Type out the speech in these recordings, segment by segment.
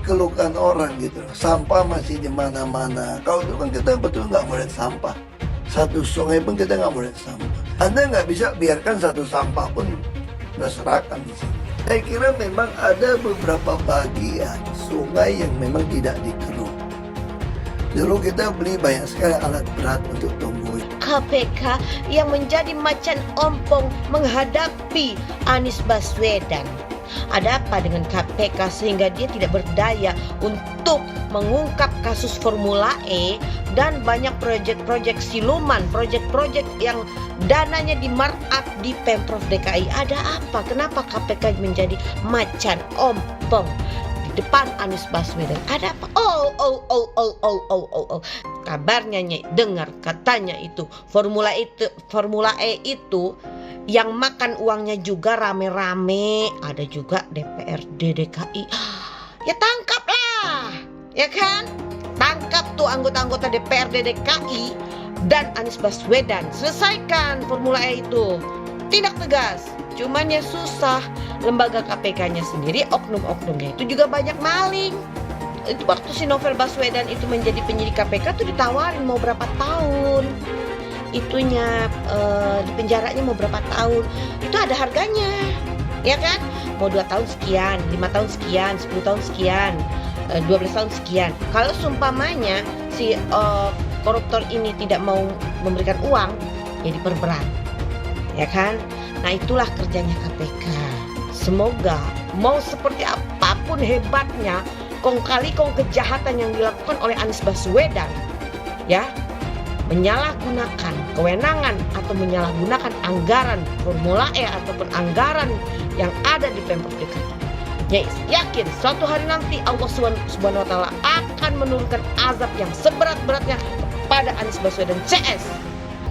dikeluhkan orang gitu. Sampah masih di mana-mana. Kalau dulu kan kita betul nggak boleh sampah. Satu sungai pun kita nggak boleh sampah. Anda nggak bisa biarkan satu sampah pun berserakan di sini. Saya kira memang ada beberapa bagian sungai yang memang tidak dikeruk. Dulu kita beli banyak sekali alat berat untuk tumbuh. KPK yang menjadi macan ompong menghadapi Anies Baswedan. Ada apa dengan KPK sehingga dia tidak berdaya untuk mengungkap kasus Formula E dan banyak proyek-proyek siluman, proyek-proyek yang dananya di markup di Pemprov DKI. Ada apa? Kenapa KPK menjadi macan ompong di depan Anies Baswedan? Ada apa? Kabarnya dengar katanya itu Formula E itu yang makan uangnya juga rame-rame. Ada juga DPRD DKI. Ya tangkaplah, ya kan? Tangkap tuh anggota-anggota DPRD DKI dan Anies Baswedan. Selesaikan Formula E itu. Tindak tegas. Cuman ya susah. Lembaga KPK-nya sendiri, oknum-oknumnya itu juga banyak maling. Itu waktu si Novel Baswedan itu menjadi penyidik KPK tuh ditawarin mau berapa tahun. Itunya di penjaranya mau berapa tahun. Itu ada harganya. Ya kan? Mau 2 tahun sekian, 5 tahun sekian, 10 tahun sekian, 12 tahun sekian. Kalau seumpamanya si koruptor ini tidak mau memberikan uang, ya diperberat. Ya kan? Nah, itulah kerjanya KPK. Semoga mau seperti apapun hebatnya kong kali kejahatan yang dilakukan oleh Anies Baswedan, ya, menyalahgunakan kewenangan atau menyalahgunakan anggaran Formula E ataupun anggaran yang ada di Pemprov DKI. Ya, yakin suatu hari nanti Allah Subhanahu wa taala akan menurunkan azab yang seberat-beratnya kepada Anies Baswedan CS.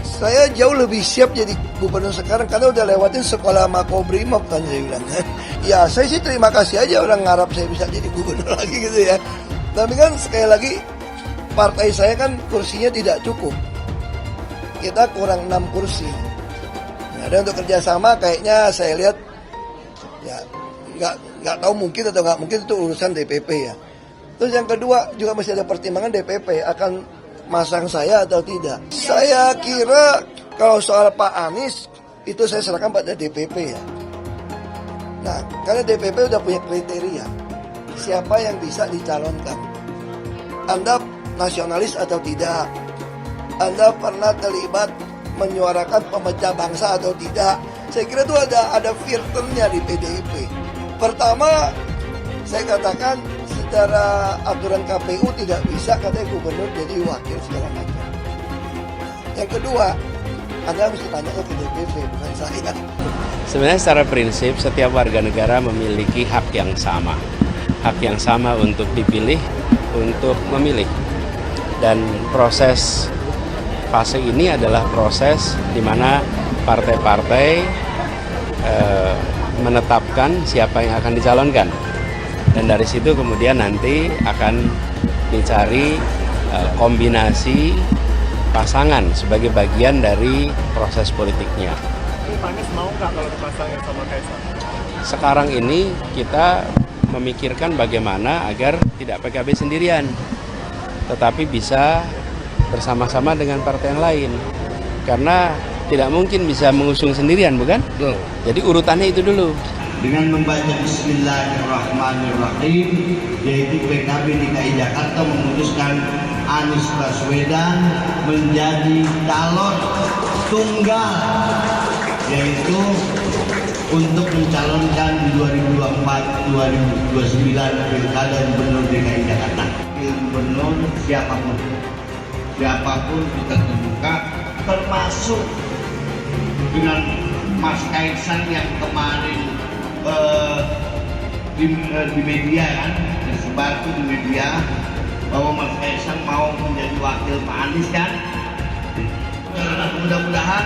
Saya jauh lebih siap jadi gubernur sekarang karena udah lewatin sekolah Makobrimob kan, saya bilang. Ya saya sih terima kasih aja orang ngarap saya bisa jadi gubernur lagi gitu ya. Tapi kan sekali lagi partai saya kan kursinya tidak cukup. Kita kurang 6 kursi. Nah, dan untuk kerjasama kayaknya saya lihat ya nggak tahu mungkin atau nggak mungkin itu urusan DPP ya. Terus yang kedua juga masih ada pertimbangan DPP akan masang saya atau tidak. Saya kira kalau soal Pak Anies itu saya serahkan pada DPP ya. Nah, karena DPP udah punya kriteria siapa yang bisa dicalonkan. Anda nasionalis atau tidak? Anda pernah terlibat menyuarakan pemecah bangsa atau tidak? Saya kira itu ada filternya di PDIP. Pertama, saya katakan secara aturan KPU tidak bisa katanya gubernur jadi wakil segala macam. Yang kedua, Anda harus tanya ke DPP bukan saya. Sebenarnya secara prinsip setiap warga negara memiliki hak yang sama. Hak yang sama untuk dipilih, untuk memilih. Dan proses fase ini adalah proses di mana partai-partai menetapkan siapa yang akan dicalonkan. Dan dari situ kemudian nanti akan dicari kombinasi pasangan sebagai bagian dari proses politiknya. Pak Anies mau nggak kalau dipasangin sama Kaisang? Sekarang ini kita memikirkan bagaimana agar tidak PKB sendirian, tetapi bisa bersama-sama dengan partai yang lain. Karena tidak mungkin bisa mengusung sendirian, bukan? Betul. Jadi urutannya itu dulu. Dengan membaca Bismillahirrahmanirrahim, yaitu PKB DKI Jakarta memutuskan Anies Baswedan menjadi calon tunggal, yaitu untuk mencalonkan di 2024-2029 Pilkada Gubernur DKI Jakarta. Gubernur siapapun kita terbuka, termasuk dengan Mas Kaisang yang kemarin di media kan, tersebar di media bahwa Mas Kaisang mau menjadi wakil Pak Anies kan. Mudah-mudahan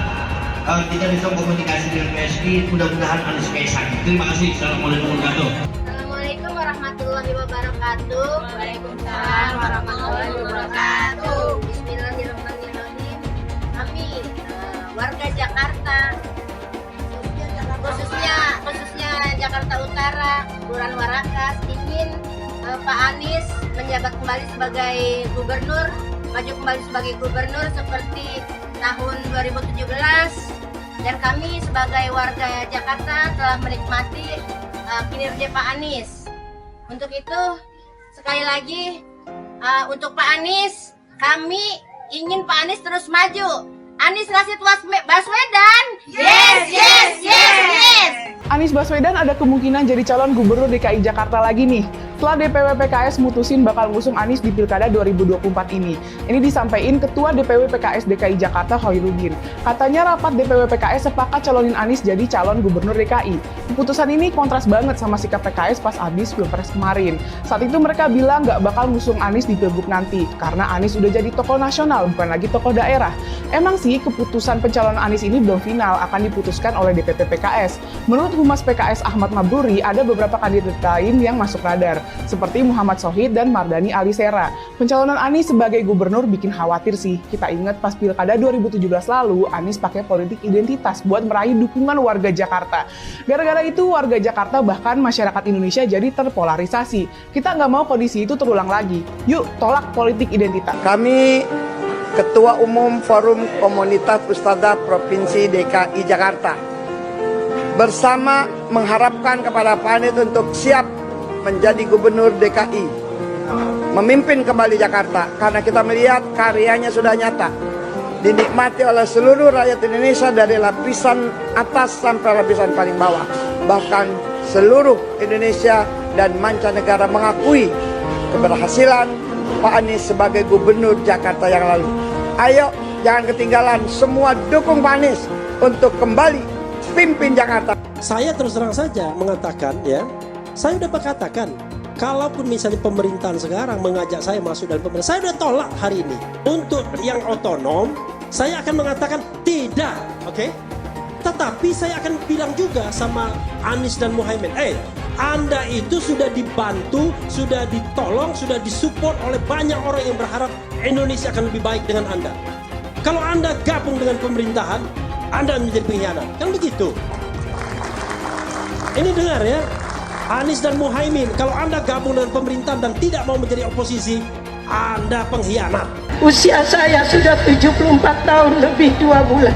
kita bisa komunikasi dengan PSI, mudah-mudahan Anies Kaisang. Terima kasih. Assalamualaikum warahmatullahi wabarakatuh. Assalamualaikum warahmatullahi wabarakatuh. Waalaikumsalam warahmatullahi wabarakatuh. Bismillahirrahmanirrahim. Kami warga Jakarta, khususnya Jakarta Utara, Kelurahan Warakas ingin Pak Anies menjabat kembali sebagai gubernur, maju kembali sebagai gubernur seperti tahun 2017, dan kami sebagai warga Jakarta telah menikmati kinerja Pak Anies. Untuk itu sekali lagi untuk Pak Anies, kami ingin Pak Anies terus maju. Anies Rashid Baswedan, yes, yes, yes, yes. Anies Baswedan ada kemungkinan jadi calon gubernur DKI Jakarta lagi nih. Setelah DPW PKS mutusin bakal ngusung Anies di Pilkada 2024 ini. Ini disampaikan Ketua DPW PKS DKI Jakarta Hoirudin. Katanya rapat DPW PKS sepakat calonin Anies jadi calon gubernur DKI. Keputusan ini kontras banget sama sikap PKS pas habis Pilpres kemarin. Saat itu mereka bilang nggak bakal ngusung Anies di Pilgub nanti, karena Anies udah jadi tokoh nasional, bukan lagi tokoh daerah. Emang sih keputusan pencalonan Anies ini belum final, akan diputuskan oleh DPP PKS. Menurut Humas PKS Ahmad Mabruri, ada beberapa kandidat lain yang masuk radar, seperti Muhammad Sohid dan Mardani Alisera. Pencalonan Anies sebagai gubernur bikin khawatir sih. Kita ingat pas Pilkada 2017 lalu, Anies pakai politik identitas buat meraih dukungan warga Jakarta. Gara-gara itu, warga Jakarta bahkan masyarakat Indonesia jadi terpolarisasi. Kita nggak mau kondisi itu terulang lagi. Yuk, tolak politik identitas. Kami Ketua Umum Forum Komunitas Ustadzah Provinsi DKI Jakarta bersama mengharapkan kepada Pak Anies untuk siap menjadi gubernur DKI, memimpin kembali Jakarta, karena kita melihat karyanya sudah nyata, dinikmati oleh seluruh rakyat Indonesia dari lapisan atas sampai lapisan paling bawah. Bahkan seluruh Indonesia dan mancanegara mengakui keberhasilan Pak Anies sebagai gubernur Jakarta yang lalu. Ayo, jangan ketinggalan, semua dukung Pak Anies untuk kembali pimpin Jakarta. Saya terus terang saja mengatakan, ya, saya udah katakan, kalaupun misalnya pemerintahan sekarang mengajak saya masuk dalam pemerintahan, saya udah tolak hari ini. Untuk yang otonom, saya akan mengatakan tidak, oke? Tetapi saya akan bilang juga sama Anies dan Muhaimin, Anda itu sudah dibantu, sudah ditolong, sudah disupport oleh banyak orang yang berharap Indonesia akan lebih baik dengan Anda. Kalau Anda gabung dengan pemerintahan, Anda menjadi pengkhianat, kan begitu? Ini dengar ya, Anies dan Muhaimin, kalau Anda gabung dengan pemerintahan dan tidak mau menjadi oposisi, Anda pengkhianat. Usia saya sudah 74 tahun lebih 2 bulan.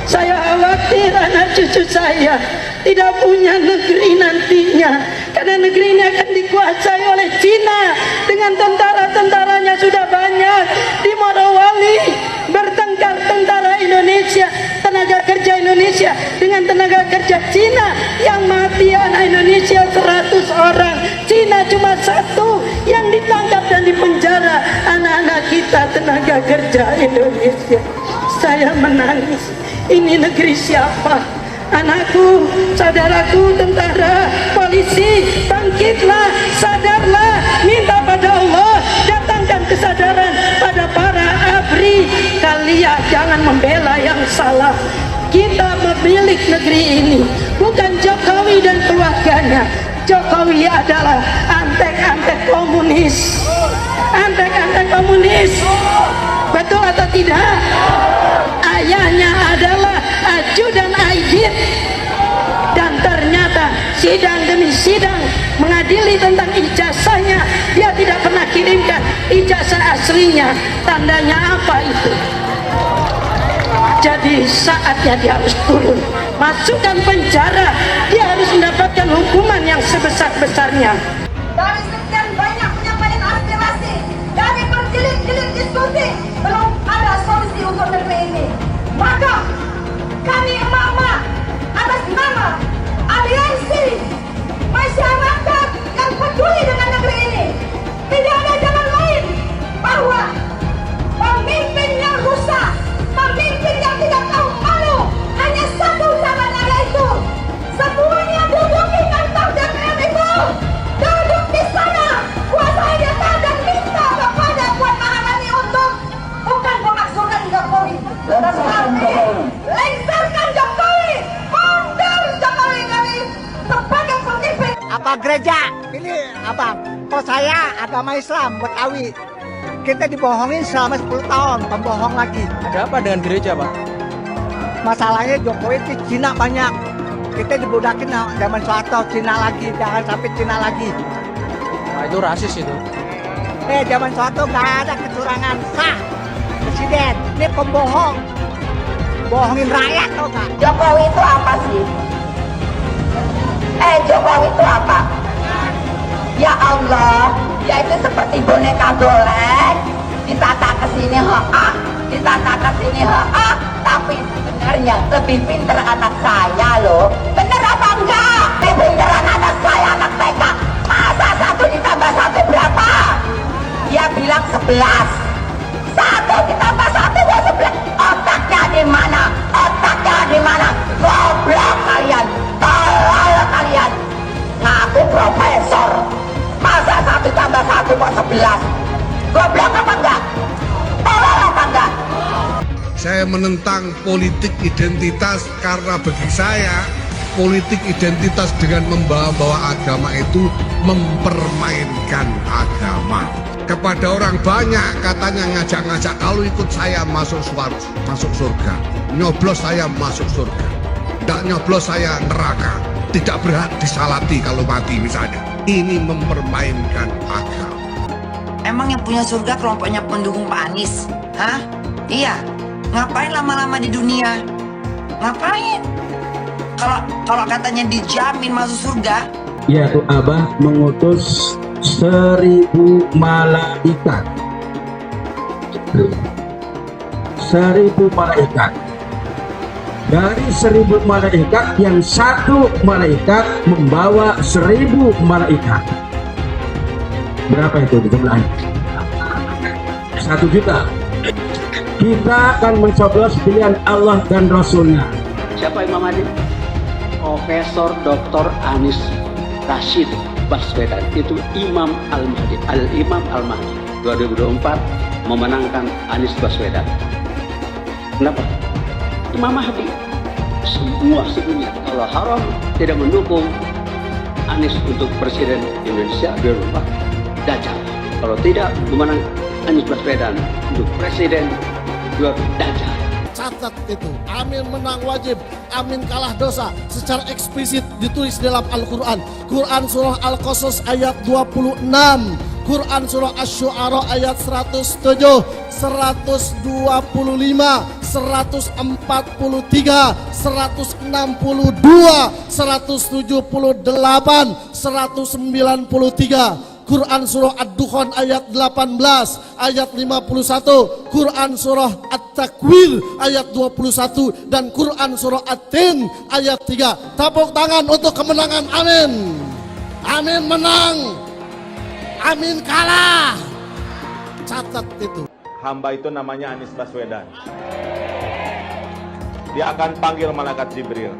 Saya khawatir anak cucu saya tidak punya negeri nantinya, karena negeri ini akan dikuasai oleh Cina dengan tentara-tentaranya sudah banyak. Di Morowali bertengkar tentara Indonesia, tenaga kerja Indonesia dengan tenaga kerja Cina, yang mati anak Indonesia 100 orang, Cina cuma 1 yang ditangkap dan dipenjara anak-anak kita tenaga kerja Indonesia. Saya menangis. Ini negeri siapa? Anakku, saudaraku, tentara, polisi, bangkitlah, sadarlah, minta pada Allah, datangkan kesadaran pada para ABRI. Kalian jangan membela yang salah. Kita memilih negeri ini, bukan Jokowi dan keluarganya. Jokowi adalah antek-antek komunis. Antek-antek komunis. Betul atau tidak? Ayahnya adalah ajudan Aidit, dan ternyata sidang demi sidang mengadili tentang ijazahnya, dia tidak pernah kirimkan ijazah aslinya. Tandanya apa itu? Jadi saatnya dia harus turun, masukkan penjara, dia harus mendapatkan hukuman yang sebesar-besarnya. Dari sekian banyak penyampaian aspirasi, dari berjilid-jilid diskusi, belum ada solusi untuk negeri ini. Maka kami emak-emak atas nama aliansi masyarakat yang peduli dengan negeri ini, tidak ada jalan lain bahwa pemimpin yang rusak, pemimpin yang tidak tahu malu, hanya satu caranya, yaitu semuanya duduk di kantor DPR itu, duduk di sana, kuasai data dan minta kepada Puan Maharani untuk bukan memakzulkan Jokowi, tetapi lengserkan Jokowi, mundur Jokowi dari sebagai pemimpin. Apa gereja? Ini apa? Kok saya agama Islam Betawi. Kita dibohongin selama 10 tahun, pembohong lagi. Ada apa dengan gereja, Pak? Masalahnya Jokowi itu Cina banyak. Kita dibudakin zaman Soeharto, Cina lagi, jangan sampai Cina lagi. itu rasis itu. Zaman Soeharto nggak ada kecurangan sah presiden. Ini pembohong, bohongin rakyat tau nggak? Jokowi itu apa sih? Jokowi itu apa? Ya Allah, dia itu seperti boneka golek, ditata ke sini ditata ke sini tapi sebenarnya lebih pinter anak saya loh. Bener apa enggak? Lebih pinteran anak saya, anak TK. Masa 1 ditambah 1 berapa? Dia bilang 11. 1 ditambah 1 buat 11. Otaknya di mana? Otaknya di mana? Goblok kalian, tolol kalian. Ngaku profesor, masa 1 tambah 1 buat 11? Goblok apa enggak? Tolol apa enggak? Saya menentang politik identitas karena bagi saya politik identitas dengan membawa-bawa agama itu mempermainkan agama. Kepada orang banyak katanya ngajak-ngajak, kalau ikut saya masuk surga, nyoblos saya masuk surga, tidak nyoblos saya neraka, tidak berhak disalati kalau mati misalnya. Ini mempermainkan agama. Emang yang punya surga kelompoknya pendukung Pak Anies? Hah? Iya. Ngapain lama-lama di dunia? Ngapain? Kalau katanya dijamin masuk surga? Yaitu Abah mengutus 1000 malaikat. 1000 malaikat. Dari 1000 malaikat yang 1 malaikat membawa 1000 malaikat. Berapa itu di jumlahnya? 1 juta. Kita akan mencoblos pilihan Allah dan Rasulnya. Siapa Imam Mahdi? Profesor Dr. Anies Rashid Baswedan, itu Imam Al-Mahdi, Al-Imam Al-Mahdi. 2024 memenangkan Anies Baswedan. Kenapa? Imam Mahdi. Semua sedunia Allah haram tidak mendukung Anies untuk Presiden Indonesia 2024. Dajjal. Kalau tidak memenang Anies Baswedan untuk Presiden, Dajjal. Catat itu, amin menang wajib, amin kalah dosa. Secara eksplisit ditulis dalam Al-Quran. Quran surah Al-Qasas ayat 26, Quran surah Asy-Syu'ara ayat 107, 125, 143, 162, 178, 193. Quran surah Ad-Dukhan ayat 18, ayat 51, Quran surah At-Takwir ayat 21, dan Quran surah At-Tin ayat 3. Tepuk tangan untuk kemenangan amin. Amin menang, amin kalah. Catat itu. Hamba itu namanya Anies Baswedan. Dia akan panggil malaikat Jibril.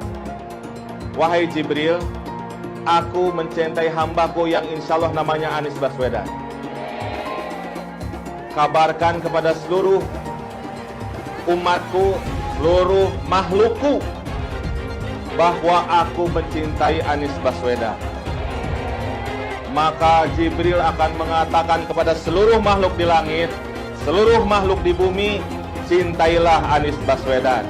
Wahai Jibril, aku mencintai hambaku yang insya Allah namanya Anies Baswedan. Kabarkan kepada seluruh umatku, seluruh makhlukku, bahwa aku mencintai Anies Baswedan. Maka Jibril akan mengatakan kepada seluruh makhluk di langit, seluruh makhluk di bumi, cintailah Anies Baswedan.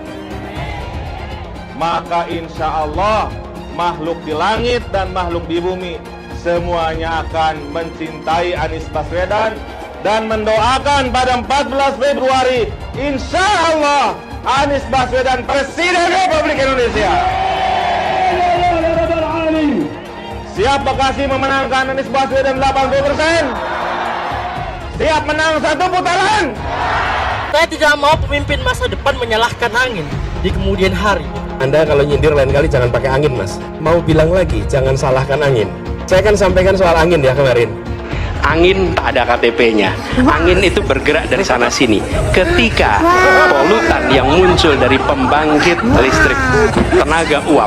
Maka insya Allah makhluk di langit dan makhluk di bumi semuanya akan mencintai Anies Baswedan dan mendoakan pada 14 Februari insya Allah Anies Baswedan Presiden Republik Indonesia. Siap Bekasi memenangkan Anies Baswedan 80%? Siap menang 1 putaran? Saya tidak mau pemimpin masa depan menyalahkan angin di kemudian hari. Anda kalau nyindir lain kali jangan pakai angin, Mas. Mau bilang lagi, jangan salahkan angin. Saya kan sampaikan soal angin ya kemarin. Angin tak ada KTP-nya. Angin itu bergerak dari sana sini. Ketika polutan yang muncul dari pembangkit listrik tenaga uap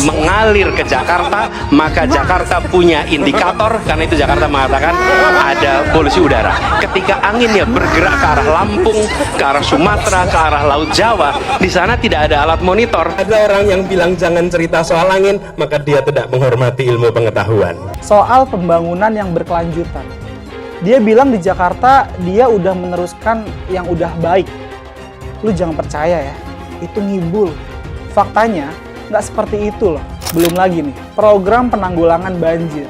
mengalir ke Jakarta, maka Jakarta punya indikator, karena itu Jakarta mengatakan ada polusi udara. Ketika anginnya bergerak ke arah Lampung, ke arah Sumatera, ke arah Laut Jawa, di sana tidak ada alat monitor. Ada orang yang bilang jangan cerita soal angin, maka dia tidak menghormati ilmu pengetahuan. Soal pembangunan yang berkelanjutan. Dia bilang di Jakarta dia udah meneruskan yang udah baik. Lu jangan percaya ya, itu ngibul. Faktanya nggak seperti itu loh. Belum lagi nih, program penanggulangan banjir.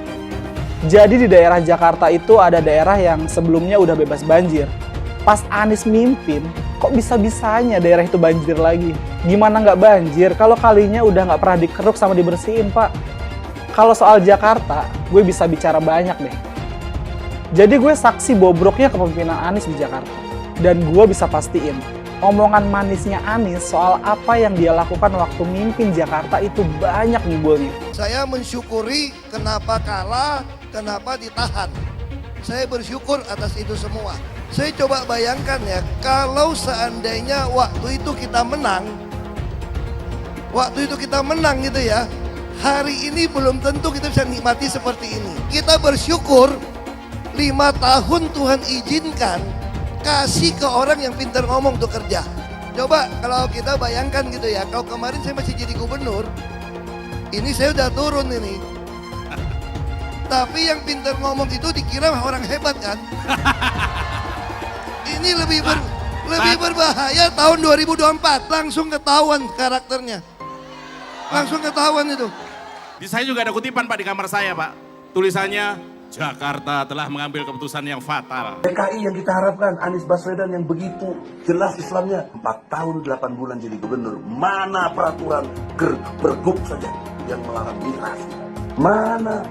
Jadi di daerah Jakarta itu ada daerah yang sebelumnya udah bebas banjir. Pas Anies mimpin, kok bisa-bisanya daerah itu banjir lagi? Gimana nggak banjir kalau kalinya udah nggak pernah dikeruk sama dibersihin, Pak? Kalau soal Jakarta, gue bisa bicara banyak deh. Jadi gue saksi bobroknya kepemimpinan Anies di Jakarta. Dan gue bisa pastiin, omongan manisnya Anies soal apa yang dia lakukan waktu mimpin Jakarta itu banyak nyimbulnya. Saya mensyukuri kenapa kalah, kenapa ditahan. Saya bersyukur atas itu semua. Saya coba bayangkan ya, kalau seandainya waktu itu kita menang gitu ya, hari ini belum tentu kita bisa nikmati seperti ini. Kita bersyukur 5 tahun Tuhan izinkan kasih ke orang yang pintar ngomong untuk kerja. Coba kalau kita bayangkan gitu ya, kalau kemarin saya masih jadi gubernur, ini saya udah turun ini. Tapi yang pintar ngomong itu dikira orang hebat kan? Ini lebih berbahaya tahun 2024. Langsung ketahuan karakternya. Langsung ketahuan itu. Di saya juga ada kutipan Pak di kamar saya Pak. Tulisannya, Jakarta telah mengambil keputusan yang fatal. DKI yang kita harapkan, Anies Baswedan yang begitu jelas Islamnya. 4 tahun 8 bulan jadi gubernur. Mana peraturan pergub saja yang melarang migrasi? Mana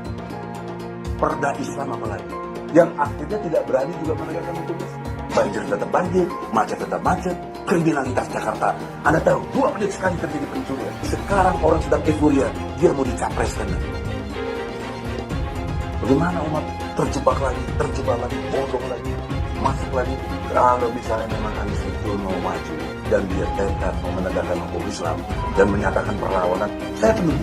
perda Islam apalagi? Yang akhirnya tidak berani juga menegakkan hukum Islam. Banjir tetap banjir, macet tetap macet, kriminalitas Jakarta. Anda tahu, 2 menit sekali terjadi pencurian. Sekarang orang sedang euforia, dia mau dicapreskan. Bagaimana umat terjebak lagi, bodoh lagi, masuk lagi. Kalau misalnya memang Anies itu mau maju dan dia tekad mau menegakkan hukum Islam dan menyatakan perlawanan, saya penuh.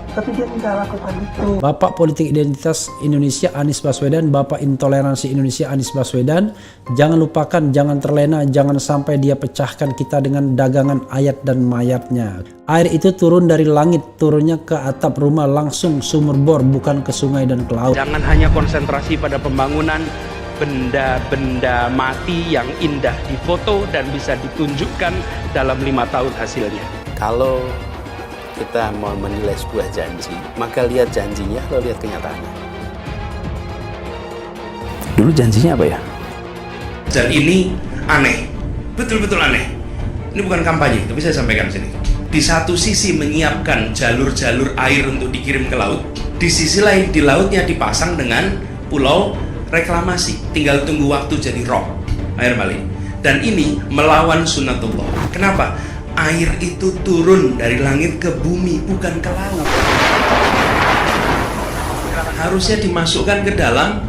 Tapi dia tidak lakukan itu. Bapak Politik Identitas Indonesia Anies Baswedan, Bapak Intoleransi Indonesia Anies Baswedan, jangan lupakan, jangan terlena, jangan sampai dia pecahkan kita dengan dagangan ayat dan mayatnya. Air itu turun dari langit, turunnya ke atap rumah langsung sumur bor, bukan ke sungai dan ke laut. Jangan hanya konsentrasi pada pembangunan benda-benda mati yang indah difoto dan bisa ditunjukkan dalam 5 tahun hasilnya. Kalau kita mau menilai sebuah janji, maka lihat janjinya, lalu lihat kenyataannya. Dulu janjinya apa ya? Dan ini aneh, betul-betul aneh. Ini bukan kampanye, tapi saya sampaikan sini. Di satu sisi menyiapkan jalur-jalur air untuk dikirim ke laut, di sisi lain di lautnya dipasang dengan pulau reklamasi, tinggal tunggu waktu jadi rob, air balik. Dan ini melawan sunatullah. Kenapa? Air itu turun dari langit ke bumi, bukan ke laut. Harusnya dimasukkan ke dalam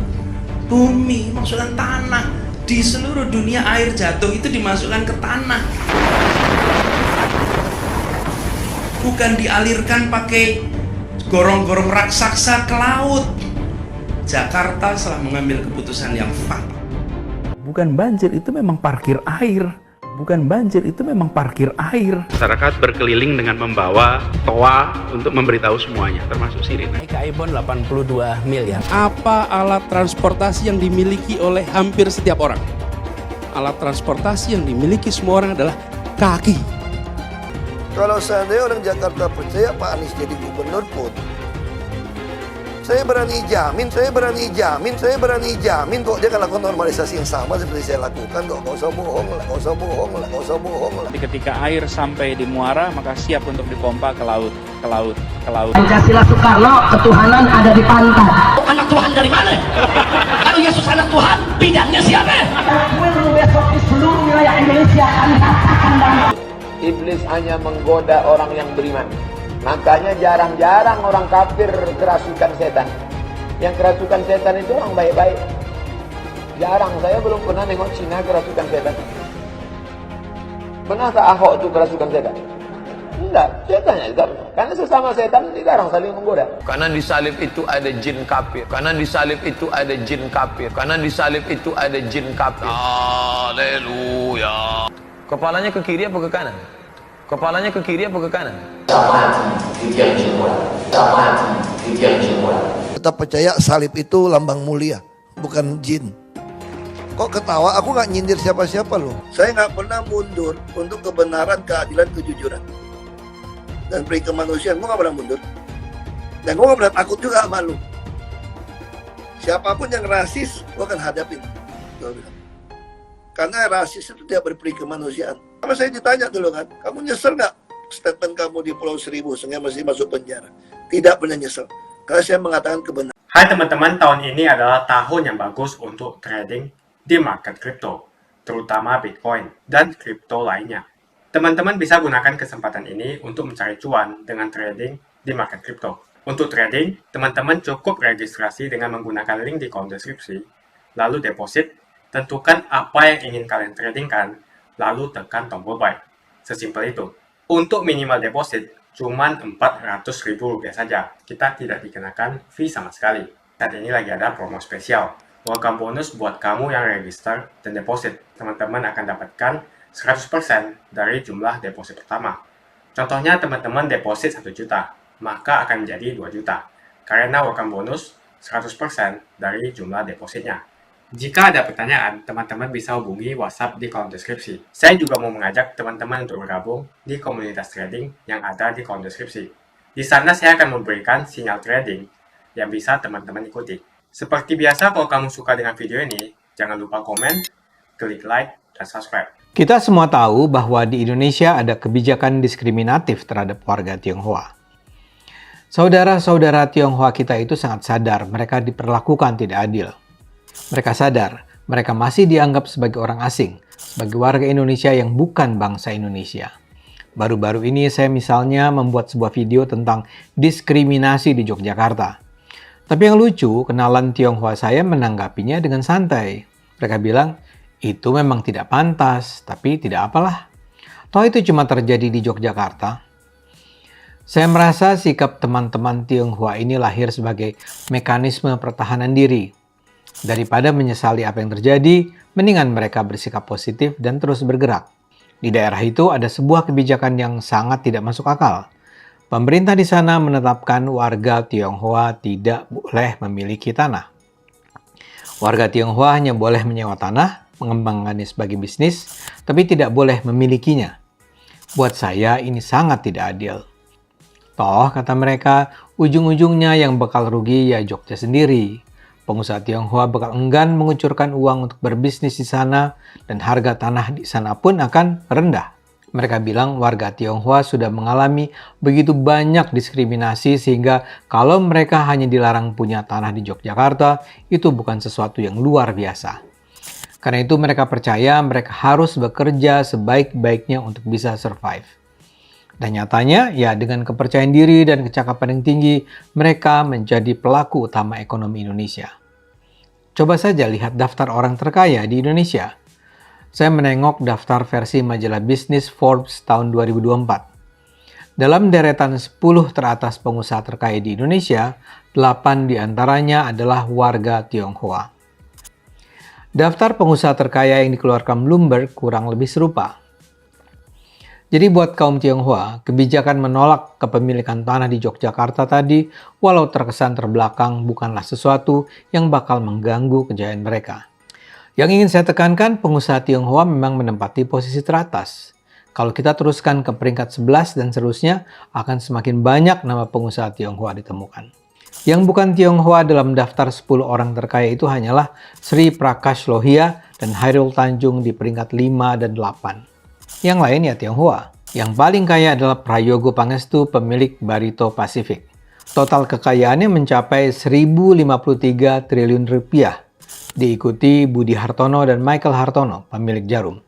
bumi, masukkan tanah. Di seluruh dunia air jatuh itu dimasukkan ke tanah. Bukan dialirkan pakai gorong-gorong raksasa ke laut. Jakarta telah mengambil keputusan yang fatal. Bukan banjir, itu memang parkir air. Bukan banjir, itu memang parkir air. Masyarakat berkeliling dengan membawa toa untuk memberitahu semuanya, termasuk sirine. iPhone 82 miliar. Apa alat transportasi yang dimiliki oleh hampir setiap orang? Alat transportasi yang dimiliki semua orang adalah kaki. Kalau seandainya orang Jakarta percaya Pak Anies jadi gubernur pun, saya berani jamin kok dia akan lakukan normalisasi yang sama seperti saya lakukan kok. Gak usah bohong lah. Ketika air sampai di muara, maka siap untuk dipompa ke laut. Pancasila Soekarno, ketuhanan ada di pantai. Anak Tuhan dari mana? Kalau Yesus anak Tuhan, bidangnya siapa? Besok di seluruh wilayah Indonesia akan katakan damai. Iblis hanya menggoda orang yang beriman. Makanya jarang-jarang orang kafir kerasukan setan. Yang kerasukan setan itu orang baik-baik. Jarang, saya belum pernah nengok Cina kerasukan setan. Pernahkah Ahok itu kerasukan setan? Enggak, setannya juga. Karena sesama setan dilarang saling menggoda. Karena di salib itu ada jin kafir. Haleluya. Kepalanya ke kiri apa ke kanan? Kita percaya salib itu lambang mulia, bukan jin. Kok ketawa? Aku nggak nyindir siapa-siapa loh. Saya nggak pernah mundur untuk kebenaran, keadilan, kejujuran dan peri kemanusiaan. Gue nggak pernah mundur. Dan gue nggak pernah takut juga sama lu. Siapapun yang rasis, gue akan hadapin. Gue bilang. Karena rasis itu tidak berperi kemanusiaan. Sama saya ditanya dulu kan, kamu nyesel nggak statement kamu di Pulau Seribu sehingga masih masuk penjara? Tidak pernah nyesel. Karena saya mengatakan kebenaran. Hai teman-teman, tahun ini adalah tahun yang bagus untuk trading di market kripto, terutama Bitcoin dan kripto lainnya. Teman-teman bisa gunakan kesempatan ini untuk mencari cuan dengan trading di market kripto. Untuk trading, teman-teman cukup registrasi dengan menggunakan link di kolom deskripsi, lalu deposit, tentukan apa yang ingin kalian tradingkan, lalu tekan tombol buy. Sesimpel itu. Untuk minimal deposit, cuman Rp400.000 saja. Kita tidak dikenakan fee sama sekali. Saat ini lagi ada promo spesial. Welcome bonus buat kamu yang register dan deposit. Teman-teman akan dapatkan 100% dari jumlah deposit pertama. Contohnya teman-teman deposit 1 juta, maka akan menjadi 2 juta. Karena welcome bonus 100% dari jumlah depositnya. Jika ada pertanyaan, teman-teman bisa hubungi WhatsApp di kolom deskripsi. Saya juga mau mengajak teman-teman untuk bergabung di komunitas trading yang ada di kolom deskripsi. Di sana saya akan memberikan sinyal trading yang bisa teman-teman ikuti. Seperti biasa, kalau kamu suka dengan video ini, jangan lupa komen, klik like, dan subscribe. Kita semua tahu bahwa di Indonesia ada kebijakan diskriminatif terhadap warga Tionghoa. Saudara-saudara Tionghoa kita itu sangat sadar mereka diperlakukan tidak adil. Mereka sadar mereka masih dianggap sebagai orang asing, sebagai warga Indonesia yang bukan bangsa Indonesia. Baru-baru ini saya misalnya membuat sebuah video tentang diskriminasi di Yogyakarta. Tapi yang lucu, kenalan Tionghoa saya menanggapinya dengan santai. Mereka bilang, itu memang tidak pantas, tapi tidak apalah. Toh itu cuma terjadi di Yogyakarta. Saya merasa sikap teman-teman Tionghoa ini lahir sebagai mekanisme pertahanan diri. Daripada menyesali apa yang terjadi, mendingan mereka bersikap positif dan terus bergerak. Di daerah itu ada sebuah kebijakan yang sangat tidak masuk akal. Pemerintah di sana menetapkan warga Tionghoa tidak boleh memiliki tanah. Warga Tionghoa hanya boleh menyewa tanah, mengembangkannya sebagai bisnis, tapi tidak boleh memilikinya. Buat saya ini sangat tidak adil. Toh, kata mereka, ujung-ujungnya yang bakal rugi ya Jogja sendiri. Pengusaha Tionghoa bakal enggan mengucurkan uang untuk berbisnis di sana dan harga tanah di sana pun akan rendah. Mereka bilang warga Tionghoa sudah mengalami begitu banyak diskriminasi sehingga kalau mereka hanya dilarang punya tanah di Yogyakarta, itu bukan sesuatu yang luar biasa. Karena itu mereka percaya mereka harus bekerja sebaik-baiknya untuk bisa survive. Dan nyatanya, ya dengan kepercayaan diri dan kecakapan yang tinggi, mereka menjadi pelaku utama ekonomi Indonesia. Coba saja lihat daftar orang terkaya di Indonesia. Saya menengok daftar versi majalah bisnis Forbes tahun 2024. Dalam deretan 10 teratas pengusaha terkaya di Indonesia, 8 diantaranya adalah warga Tionghoa. Daftar pengusaha terkaya yang dikeluarkan Bloomberg kurang lebih serupa. Jadi buat kaum Tionghoa, kebijakan menolak kepemilikan tanah di Yogyakarta tadi, walau terkesan terbelakang, bukanlah sesuatu yang bakal mengganggu kejayaan mereka. Yang ingin saya tekankan, pengusaha Tionghoa memang menempati posisi teratas. Kalau kita teruskan ke peringkat 11 dan seterusnya, akan semakin banyak nama pengusaha Tionghoa ditemukan. Yang bukan Tionghoa dalam daftar 10 orang terkaya itu hanyalah Sri Prakash Lohia dan Hairul Tanjung di peringkat 5 dan 8. Yang lain ya Tionghoa. Yang paling kaya adalah Prayogo Pangestu, pemilik Barito Pacific. Total kekayaannya mencapai 1.053 triliun rupiah. Diikuti Budi Hartono dan Michael Hartono, pemilik Jarum.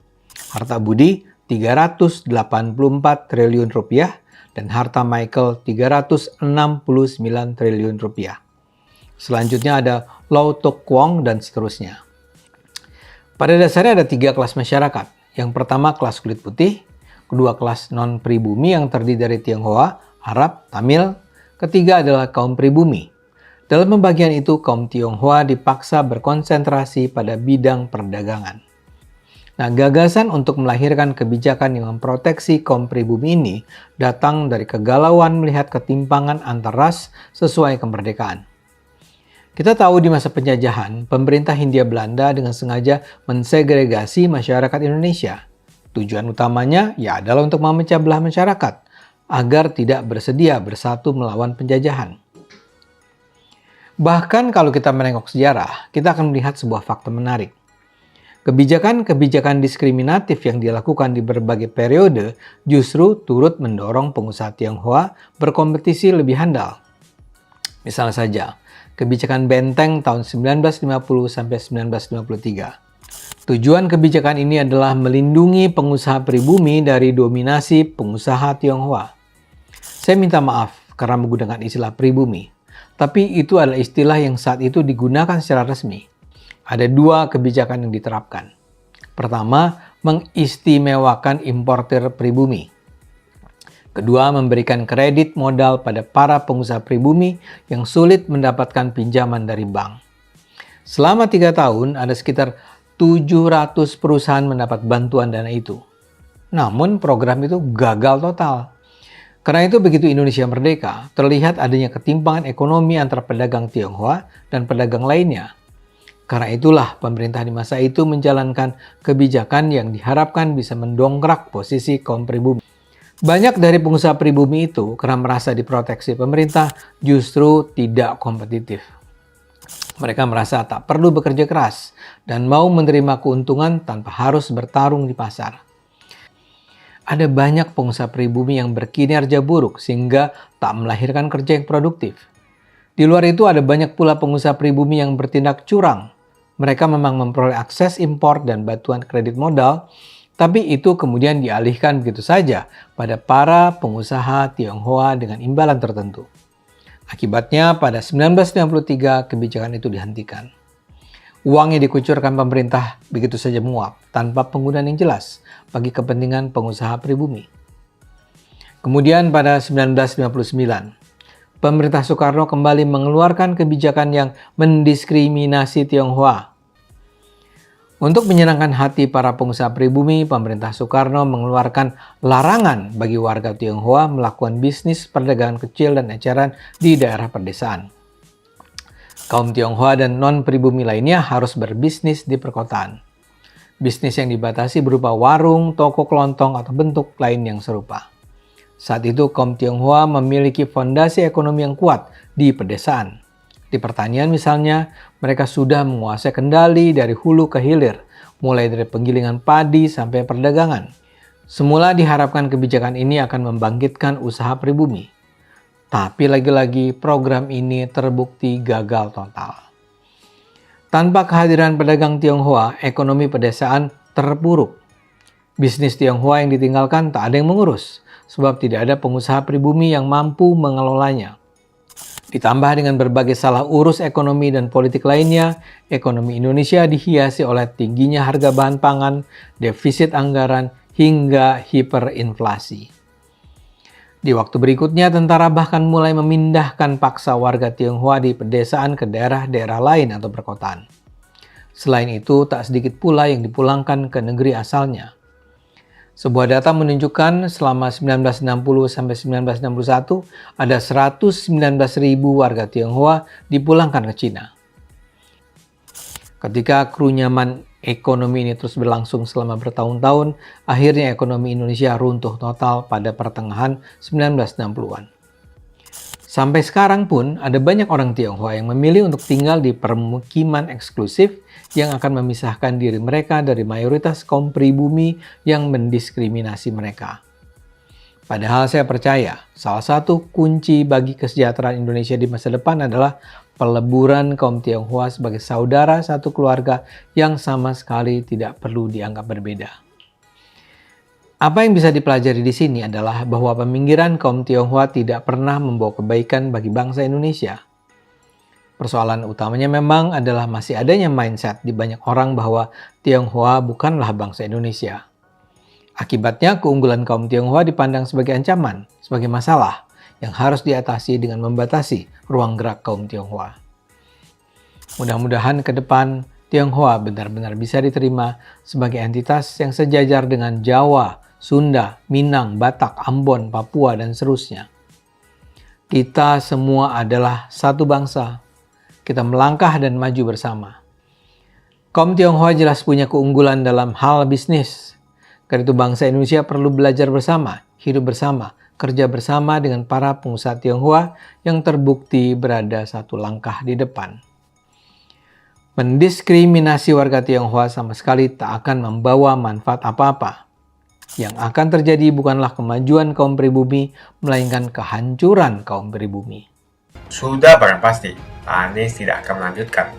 Harta Budi 384 triliun rupiah. Dan harta Michael 369 triliun rupiah. Selanjutnya ada Lau Tok Kwong dan seterusnya. Pada dasarnya ada 3 kelas masyarakat. Yang pertama kelas kulit putih, kedua kelas non-pribumi yang terdiri dari Tionghoa, Arab, Tamil, ketiga adalah kaum pribumi. Dalam pembagian itu, kaum Tionghoa dipaksa berkonsentrasi pada bidang perdagangan. Nah, gagasan untuk melahirkan kebijakan yang memproteksi kaum pribumi ini datang dari kegalauan melihat ketimpangan antar ras sesuai kemerdekaan. Kita tahu di masa penjajahan, pemerintah Hindia Belanda dengan sengaja mensegregasi masyarakat Indonesia. Tujuan utamanya ya adalah untuk memecah belah masyarakat agar tidak bersedia bersatu melawan penjajahan. Bahkan kalau kita menengok sejarah, kita akan melihat sebuah fakta menarik. Kebijakan-kebijakan diskriminatif yang dilakukan di berbagai periode justru turut mendorong pengusaha Tionghoa berkompetisi lebih handal. Misalnya saja, kebijakan Benteng tahun 1950 sampai 1953. Tujuan kebijakan ini adalah melindungi pengusaha pribumi dari dominasi pengusaha Tionghoa. Saya minta maaf karena menggunakan istilah pribumi, tapi itu adalah istilah yang saat itu digunakan secara resmi. Ada dua kebijakan yang diterapkan. Pertama, mengistimewakan importer pribumi. Kedua, memberikan kredit modal pada para pengusaha pribumi yang sulit mendapatkan pinjaman dari bank. Selama 3 tahun, ada sekitar 700 perusahaan mendapat bantuan dana itu. Namun, program itu gagal total. Karena itu, begitu Indonesia merdeka, terlihat adanya ketimpangan ekonomi antara pedagang Tionghoa dan pedagang lainnya. Karena itulah pemerintah di masa itu menjalankan kebijakan yang diharapkan bisa mendongkrak posisi kaum pribumi. Banyak dari pengusaha pribumi itu karena merasa diproteksi pemerintah justru tidak kompetitif. Mereka merasa tak perlu bekerja keras dan mau menerima keuntungan tanpa harus bertarung di pasar. Ada banyak pengusaha pribumi yang berkinerja buruk sehingga tak melahirkan kerja yang produktif. Di luar itu ada banyak pula pengusaha pribumi yang bertindak curang. Mereka memang memperoleh akses impor dan bantuan kredit modal, tapi itu kemudian dialihkan begitu saja pada para pengusaha Tionghoa dengan imbalan tertentu. Akibatnya pada 1993 kebijakan itu dihentikan. Uang yang dikucurkan pemerintah begitu saja menguap tanpa penggunaan yang jelas bagi kepentingan pengusaha pribumi. Kemudian pada 1959, pemerintah Soekarno kembali mengeluarkan kebijakan yang mendiskriminasi Tionghoa. Untuk menyenangkan hati para pengusaha pribumi, pemerintah Soekarno mengeluarkan larangan bagi warga Tionghoa melakukan bisnis perdagangan kecil dan eceran di daerah pedesaan. Kaum Tionghoa dan non-pribumi lainnya harus berbisnis di perkotaan. Bisnis yang dibatasi berupa warung, toko kelontong, atau bentuk lain yang serupa. Saat itu kaum Tionghoa memiliki fondasi ekonomi yang kuat di pedesaan. Di pertanian misalnya, mereka sudah menguasai kendali dari hulu ke hilir, mulai dari penggilingan padi sampai perdagangan. Semula diharapkan kebijakan ini akan membangkitkan usaha pribumi. Tapi lagi-lagi program ini terbukti gagal total. Tanpa kehadiran pedagang Tionghoa, ekonomi pedesaan terpuruk. Bisnis Tionghoa yang ditinggalkan tak ada yang mengurus, sebab tidak ada pengusaha pribumi yang mampu mengelolanya. Ditambah dengan berbagai salah urus ekonomi dan politik lainnya, ekonomi Indonesia dihiasi oleh tingginya harga bahan pangan, defisit anggaran, hingga hiperinflasi. Di waktu berikutnya, tentara bahkan mulai memindahkan paksa warga Tionghoa di pedesaan ke daerah-daerah lain atau perkotaan. Selain itu, tak sedikit pula yang dipulangkan ke negeri asalnya. Sebuah data menunjukkan selama 1960 sampai 1961 ada 119.000 warga Tionghoa dipulangkan ke Cina. Ketika kerunyaman ekonomi ini terus berlangsung selama bertahun-tahun, akhirnya ekonomi Indonesia runtuh total pada pertengahan 1960-an. Sampai sekarang pun ada banyak orang Tionghoa yang memilih untuk tinggal di permukiman eksklusif yang akan memisahkan diri mereka dari mayoritas kaum pribumi yang mendiskriminasi mereka. Padahal saya percaya salah satu kunci bagi kesejahteraan Indonesia di masa depan adalah peleburan kaum Tionghoa sebagai saudara satu keluarga yang sama sekali tidak perlu dianggap berbeda. Apa yang bisa dipelajari di sini adalah bahwa peminggiran kaum Tionghoa tidak pernah membawa kebaikan bagi bangsa Indonesia. Persoalan utamanya memang adalah masih adanya mindset di banyak orang bahwa Tionghoa bukanlah bangsa Indonesia. Akibatnya keunggulan kaum Tionghoa dipandang sebagai ancaman, sebagai masalah yang harus diatasi dengan membatasi ruang gerak kaum Tionghoa. Mudah-mudahan ke depan Tionghoa benar-benar bisa diterima sebagai entitas yang sejajar dengan Jawa, Sunda, Minang, Batak, Ambon, Papua, dan seterusnya. Kita semua adalah satu bangsa. Kita melangkah dan maju bersama. Kaum Tionghoa jelas punya keunggulan dalam hal bisnis. Karena itu bangsa Indonesia perlu belajar bersama, hidup bersama, kerja bersama dengan para pengusaha Tionghoa yang terbukti berada satu langkah di depan. Mendiskriminasi warga Tionghoa sama sekali tak akan membawa manfaat apa-apa. Yang akan terjadi bukanlah kemajuan kaum pribumi, melainkan kehancuran kaum pribumi. Sudah barang pasti, Anies tidak akan melanjutkan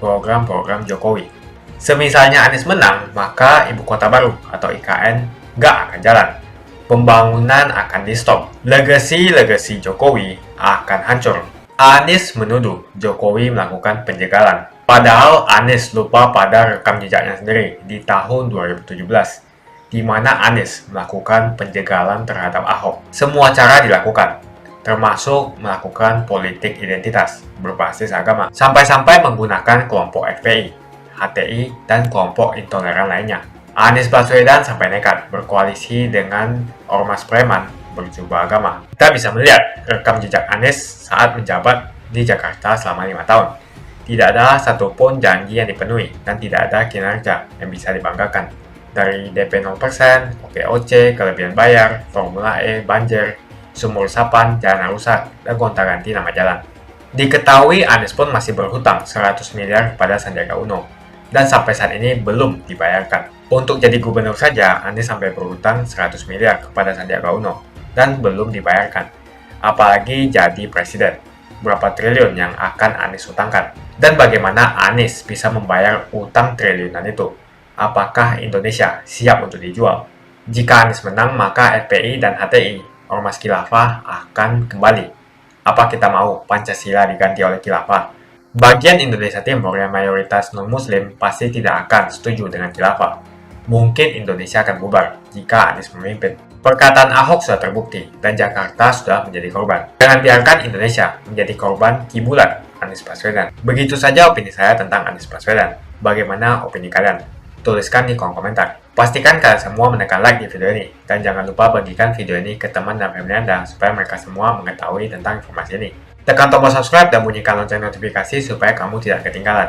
program-program Jokowi. Semisalnya Anies menang, maka ibu kota baru atau IKN nggak akan jalan. Pembangunan akan di-stop. Legasi Jokowi akan hancur. Anies menuduh Jokowi melakukan penjagalan. Padahal Anies lupa pada rekam jejaknya sendiri di tahun 2017, di mana Anies melakukan penjagalan terhadap Ahok. Semua cara dilakukan, termasuk melakukan politik identitas berbasis agama, sampai-sampai menggunakan kelompok FPI, HTI, dan kelompok intoleran lainnya. Anies Baswedan sampai nekat berkoalisi dengan ormas preman berjubah agama. Kita bisa melihat rekam jejak Anies saat menjabat di Jakarta selama 5 tahun. Tidak ada satupun janji yang dipenuhi dan tidak ada kinerja yang bisa dibanggakan. Dari DP 0%, OPOC, kelebihan bayar, Formula E, banjir, sumur resapan, jalan rusak, dan gonta-ganti nama jalan. Diketahui Anies pun masih berhutang 100 miliar kepada Sandiaga Uno, dan sampai saat ini belum dibayarkan. Untuk jadi gubernur saja, Anies sampai berhutang 100 miliar kepada Sandiaga Uno, dan belum dibayarkan. Apalagi jadi presiden. Berapa triliun yang akan Anies hutangkan? Dan bagaimana Anies bisa membayar utang triliunan itu? Apakah Indonesia siap untuk dijual? Jika Anies menang, maka FPI dan HTI, ormas khilafah, akan kembali. Apa kita mau Pancasila diganti oleh khilafah? Bagian Indonesia Timur yang mayoritas non-muslim pasti tidak akan setuju dengan khilafah. Mungkin Indonesia akan bubar jika Anies memimpin. Perkataan Ahok sudah terbukti dan Jakarta sudah menjadi korban. Jangan biarkan Indonesia menjadi korban kibulan Anies Baswedan. Begitu saja opini saya tentang Anies Baswedan. Bagaimana opini kalian? Tuliskan di kolom komentar. Pastikan kalian semua menekan like di video ini. Dan jangan lupa bagikan video ini ke teman dan family Anda supaya mereka semua mengetahui tentang informasi ini. Tekan tombol subscribe dan bunyikan lonceng notifikasi supaya kamu tidak ketinggalan.